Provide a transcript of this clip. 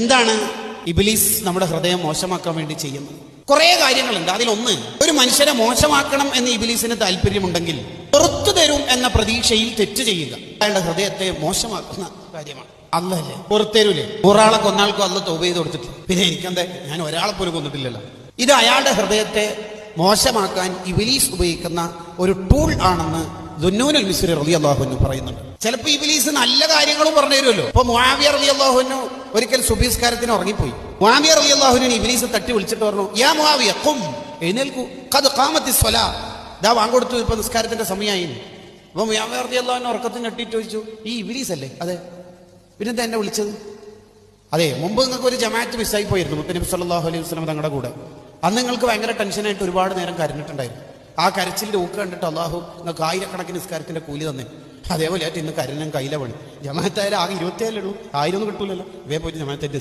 എന്താണ് ഇബ്ലീസ് നമ്മുടെ ഹൃദയം മോശമാക്കാൻ വേണ്ടി ചെയ്യുന്നത്? കുറെ കാര്യങ്ങളുണ്ട്. അതിലൊന്ന്, ഒരു മനുഷ്യനെ മോശമാക്കണം എന്ന് ഇബ്ലീസിന് താല്പര്യമുണ്ടെങ്കിൽ പുറത്തു തരും എന്ന പ്രതീക്ഷയിൽ തെറ്റ് ചെയ്യുക അയാളുടെ ഹൃദയത്തെ മോശമാക്കുന്ന കാര്യമാണ്. അല്ലല്ലേ പുറത്തേരൂലേ? 100 ആളെ കൊന്നാൾക്കും അല്ല തൗബ ചെയ്ത് കൊടുത്തിട്ട് പിന്നെ എനിക്കെന്താ, ഞാൻ ഒരാളെ പോലും കൊന്നിട്ടില്ലല്ലോ. ഇത് അയാളുടെ ഹൃദയത്തെ മോശമാക്കാൻ ഇബ്ലീസ് ഉപയോഗിക്കുന്ന ഒരു ടൂൾ ആണെന്ന് ദുന്നൂനുൽ മിസ്രി റളിയല്ലാഹു അൻഹു പറയുന്നുണ്ട്. ചിലപ്പോൾ ഇബ്ലീസ് നല്ല കാര്യങ്ങളും പറഞ്ഞു തരുമല്ലോ. ഇപ്പൊ മുആവിയ റളിയല്ലാഹു അൻഹു ഒരിക്കൽ സുബ്ഹിസ്കാരത്തിന് ഉറങ്ങിപ്പോയി. മുആവിയ റളിയല്ലാഹു അൻഹു ഇബ്ലീസ് തട്ടി വിളിച്ചിട്ട് പറഞ്ഞു, യാ മുആവിയ ഖും, എഴുന്നേൽക്കൂ, ഖദ് ഖാമത്തിസ് സ്വലാ, ദാ വാങ്ക് കൊടുത്തു, ഇപ്പൊ നിസ്കാരത്തിന്റെ സമയമായി. അപ്പൊ മുആവിയ റളിയല്ലാഹു അൻഹു ഉറക്കത്തിന് ഞെട്ടിയിട്ട് ചോദിച്ചു, ഈ ഇബ്ലീസ് അല്ലേ? അതെ. പിന്നെന്താ എന്നെ വിളിച്ചത്? അതെ, മുമ്പ് നിങ്ങൾക്ക് ഒരു ജമാഅത്ത് മിസ്സായി പോയിരുന്നു നബി സല്ലല്ലാഹു അലൈഹി വസല്ലം തങ്ങളുടെ കൂടെ. അന്ന് നിങ്ങൾക്ക് ഭയങ്കര ടെൻഷനായിട്ട് ഒരുപാട് നേരം കരഞ്ഞിട്ടുണ്ടായിരുന്നു. ആ കരച്ചിലിന്റെ ഊക്ക് കണ്ടിട്ട് അള്ളാഹു നിങ്ങൾക്ക് 1000 നിസ്കാരത്തിന്റെ കൂലി തന്നെ. അതേപോലെ ആയിട്ട് ഇന്ന് കരഞ്ഞ കയ്യിലെ പണി. ജമാഅത്തായാലും ആകെ 27 ഉള്ളൂ, 1000 ഒന്നും കിട്ടൂലല്ലോ. ഇവയെ പോയിട്ട് ജമാഅത്തിന്റെ